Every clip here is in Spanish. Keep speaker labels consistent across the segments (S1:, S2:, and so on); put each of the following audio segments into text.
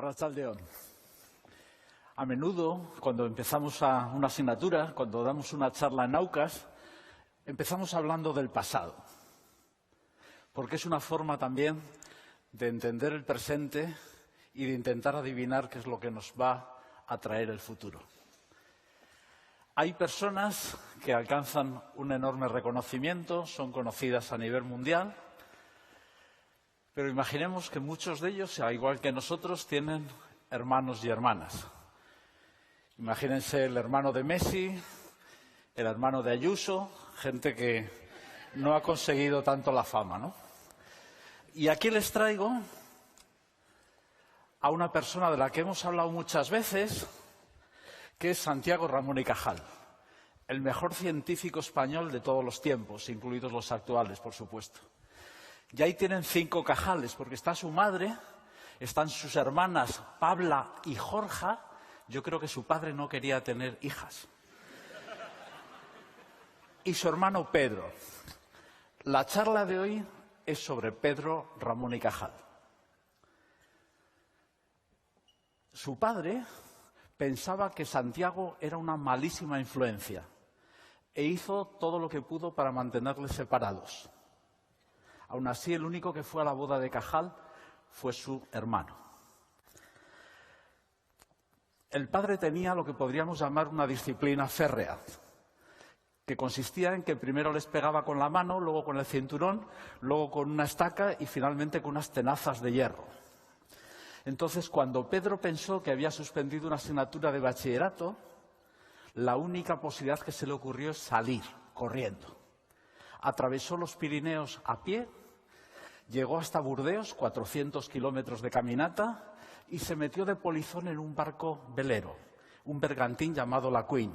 S1: Arratsaldeon. A menudo, cuando empezamos una asignatura, cuando damos una charla en Aucas, empezamos hablando del pasado, porque es una forma también de entender el presente y de intentar adivinar qué es lo que nos va a traer el futuro. Hay personas que alcanzan un enorme reconocimiento, son conocidas a nivel mundial, pero imaginemos que muchos de ellos, al igual que nosotros, tienen hermanos y hermanas. Imagínense el hermano de Messi, el hermano de Ayuso, gente que no ha conseguido tanto la fama, ¿no? Y aquí les traigo a una persona de la que hemos hablado muchas veces, que es Santiago Ramón y Cajal, el mejor científico español de todos los tiempos, incluidos los actuales, por supuesto. Y ahí tienen 5 Cajales, porque está su madre, están sus hermanas Pabla y Jorja. Yo creo que su padre no quería tener hijas. Y su hermano Pedro. La charla de hoy es sobre Pedro Ramón y Cajal. Su padre pensaba que Santiago era una malísima influencia e hizo todo lo que pudo para mantenerles separados. Aún así, el único que fue a la boda de Cajal fue su hermano. El padre tenía lo que podríamos llamar una disciplina férrea, que consistía en que primero les pegaba con la mano, luego con el cinturón, luego con una estaca y finalmente con unas tenazas de hierro. Entonces, cuando Pedro pensó que había suspendido una asignatura de bachillerato, la única posibilidad que se le ocurrió es salir corriendo. Atravesó los Pirineos a pie, llegó hasta Burdeos, 400 kilómetros de caminata, y se metió de polizón en un barco velero, un bergantín llamado La Queen.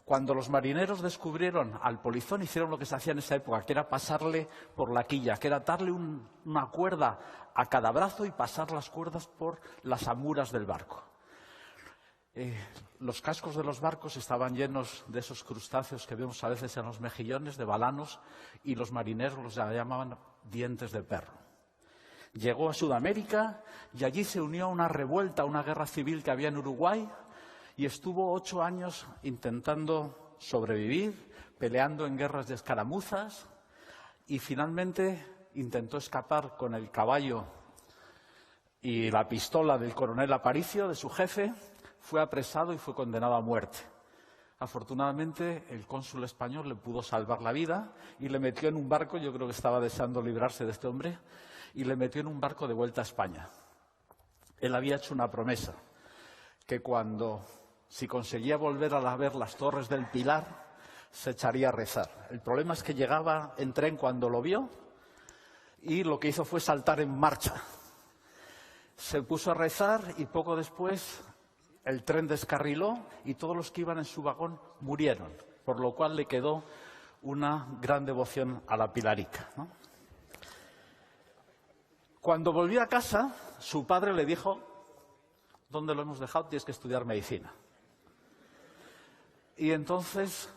S1: Cuando los marineros descubrieron al polizón, hicieron lo que se hacía en esa época, que era pasarle por la quilla, que era atarle una cuerda a cada brazo y pasar las cuerdas por las amuras del barco. Los cascos de los barcos estaban llenos de esos crustáceos que vemos a veces en los mejillones, de balanos, y los marineros los llamaban dientes de perro. Llegó a Sudamérica y allí se unió a una revuelta, a una guerra civil que había en Uruguay, y estuvo 8 años intentando sobrevivir, peleando en guerras de escaramuzas, y finalmente intentó escapar con el caballo y la pistola del coronel Aparicio, de su jefe. Fue apresado y fue condenado a muerte. Afortunadamente, el cónsul español le pudo salvar la vida y le metió en un barco, yo creo que estaba deseando librarse de este hombre, y le metió en un barco de vuelta a España. Él había hecho una promesa, que si conseguía volver a ver las Torres del Pilar, se echaría a rezar. El problema es que llegaba en tren cuando lo vio y lo que hizo fue saltar en marcha. Se puso a rezar y poco después el tren descarriló y todos los que iban en su vagón murieron, por lo cual le quedó una gran devoción a la Pilarica, ¿no? Cuando volvió a casa, su padre le dijo: ¿dónde lo hemos dejado? Tienes que estudiar medicina. Y entonces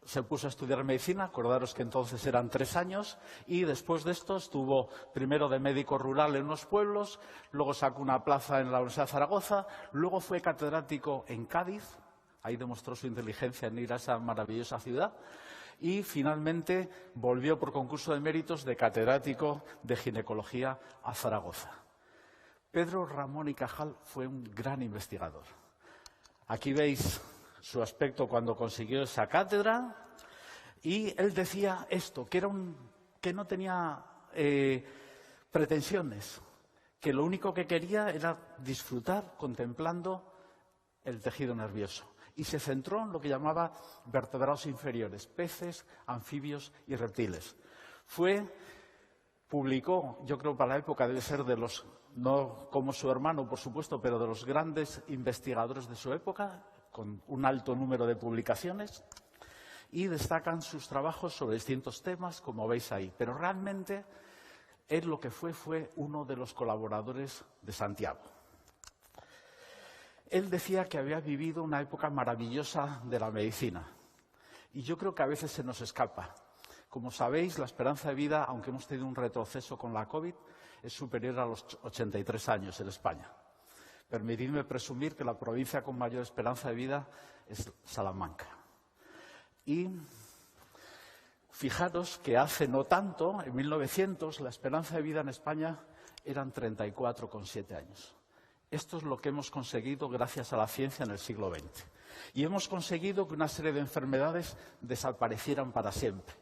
S1: se puso a estudiar medicina, acordaros que entonces eran 3 años, y después de esto estuvo primero de médico rural en unos pueblos, luego sacó una plaza en la Universidad de Zaragoza, luego fue catedrático en Cádiz, ahí demostró su inteligencia en ir a esa maravillosa ciudad, y finalmente volvió por concurso de méritos de catedrático de ginecología a Zaragoza. Pedro Ramón y Cajal fue un gran investigador. Aquí veis su aspecto cuando consiguió esa cátedra, y él decía esto, que no tenía pretensiones, que lo único que quería era disfrutar contemplando el tejido nervioso. Y se centró en lo que llamaba vertebrados inferiores, peces, anfibios y reptiles. Publicó, yo creo para la época debe ser de los, no como su hermano por supuesto, pero de los grandes investigadores de su época, con un alto número de publicaciones, y destacan sus trabajos sobre distintos temas, como veis ahí. Pero realmente, él lo que fue uno de los colaboradores de Santiago. Él decía que había vivido una época maravillosa de la medicina, y yo creo que a veces se nos escapa. Como sabéis, la esperanza de vida, aunque hemos tenido un retroceso con la COVID, es superior a los 83 años en España. Permitidme presumir que la provincia con mayor esperanza de vida es Salamanca. Y fijaros que hace no tanto, en 1900, la esperanza de vida en España eran 34,7 años. Esto es lo que hemos conseguido gracias a la ciencia en el siglo XX. Y hemos conseguido que una serie de enfermedades desaparecieran para siempre.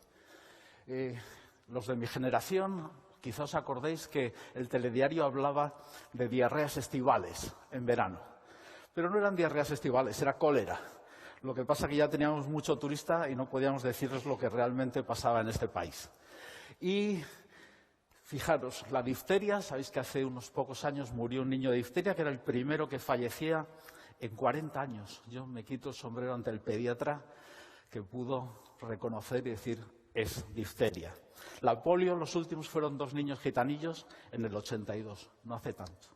S1: Los de mi generación, quizá os acordéis que el telediario hablaba de diarreas estivales en verano. Pero no eran diarreas estivales, era cólera. Lo que pasa es que ya teníamos mucho turista y no podíamos decirles lo que realmente pasaba en este país. Y fijaros, la difteria, sabéis que hace unos pocos años murió un niño de difteria, que era el primero que fallecía en 40 años. Yo me quito el sombrero ante el pediatra que pudo reconocer y decir, es difteria. La polio, los últimos fueron 2 niños gitanillos en el 82, no hace tanto.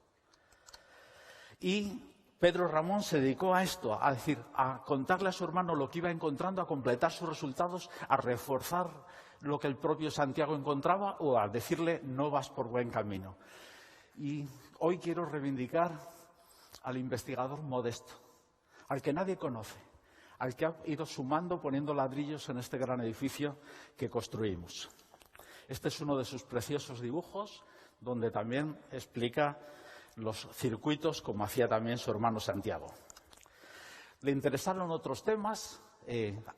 S1: Y Pedro Ramón se dedicó a esto, a decir, a contarle a su hermano lo que iba encontrando, a completar sus resultados, a reforzar lo que el propio Santiago encontraba o a decirle no vas por buen camino. Y hoy quiero reivindicar al investigador modesto, al que nadie conoce, al que ha ido sumando, poniendo ladrillos en este gran edificio que construimos. Este es uno de sus preciosos dibujos, donde también explica los circuitos, como hacía también su hermano Santiago. Le interesaron otros temas,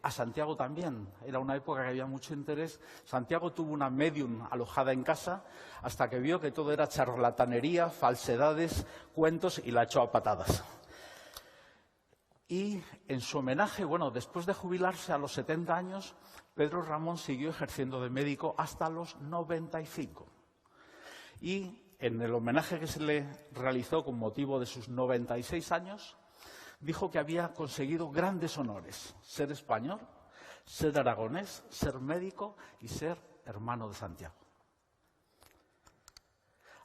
S1: a Santiago también. Era una época que había mucho interés. Santiago tuvo una médium alojada en casa hasta que vio que todo era charlatanería, falsedades, cuentos y la echó a patadas. Y en su homenaje, bueno, después de jubilarse a los 70 años, Pedro Ramón siguió ejerciendo de médico hasta los 95. Y en el homenaje que se le realizó con motivo de sus 96 años, dijo que había conseguido grandes honores: ser español, ser aragonés, ser médico y ser hermano de Santiago.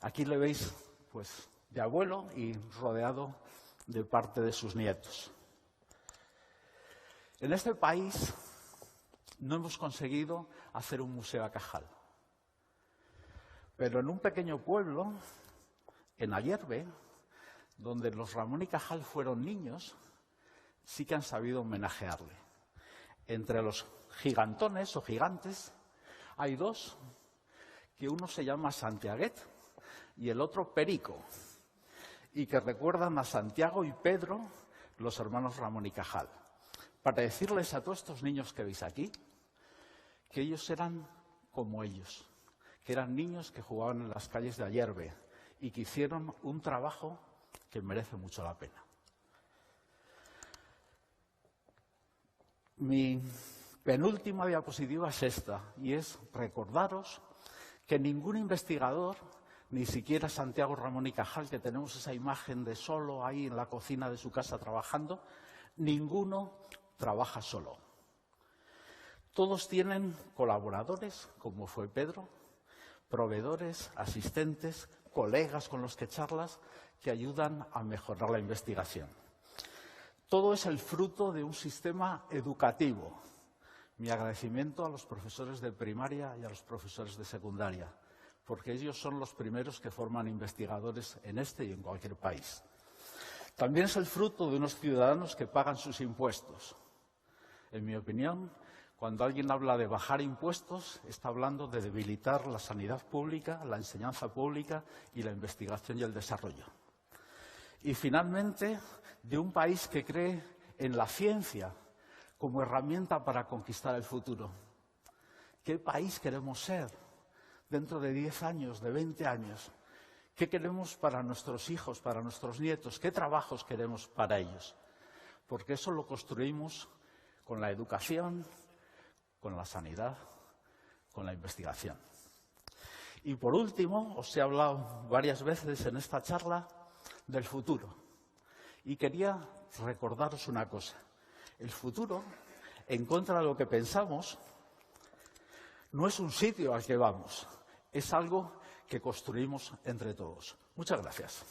S1: Aquí le veis, pues, de abuelo y rodeado de parte de sus nietos. En este país no hemos conseguido hacer un museo a Cajal. Pero en un pequeño pueblo, en Ayerbe, donde los Ramón y Cajal fueron niños, sí que han sabido homenajearle. Entre los gigantones o gigantes hay 2, que uno se llama Santiaguet y el otro Perico, y que recuerdan a Santiago y Pedro, los hermanos Ramón y Cajal, para decirles a todos estos niños que veis aquí que ellos eran como ellos, que eran niños que jugaban en las calles de Ayerbe y que hicieron un trabajo que merece mucho la pena. Mi penúltima diapositiva es esta, y es recordaros que ningún investigador, ni siquiera Santiago Ramón y Cajal, que tenemos esa imagen de solo ahí en la cocina de su casa trabajando, ninguno trabaja solo. Todos tienen colaboradores, como fue Pedro, proveedores, asistentes, colegas con los que charlas, que ayudan a mejorar la investigación. Todo es el fruto de un sistema educativo. Mi agradecimiento a los profesores de primaria y a los profesores de secundaria, porque ellos son los primeros que forman investigadores en este y en cualquier país. También es el fruto de unos ciudadanos que pagan sus impuestos. En mi opinión, cuando alguien habla de bajar impuestos, está hablando de debilitar la sanidad pública, la enseñanza pública y la investigación y el desarrollo. Y finalmente, de un país que cree en la ciencia como herramienta para conquistar el futuro. ¿Qué país queremos ser dentro de 10 años, de 20 años? ¿Qué queremos para nuestros hijos, para nuestros nietos? ¿Qué trabajos queremos para ellos? Porque eso lo construimos con la educación, con la sanidad, con la investigación. Y por último, os he hablado varias veces en esta charla del futuro. Y quería recordaros una cosa. El futuro, en contra de lo que pensamos, no es un sitio al que vamos, es algo que construimos entre todos. Muchas gracias.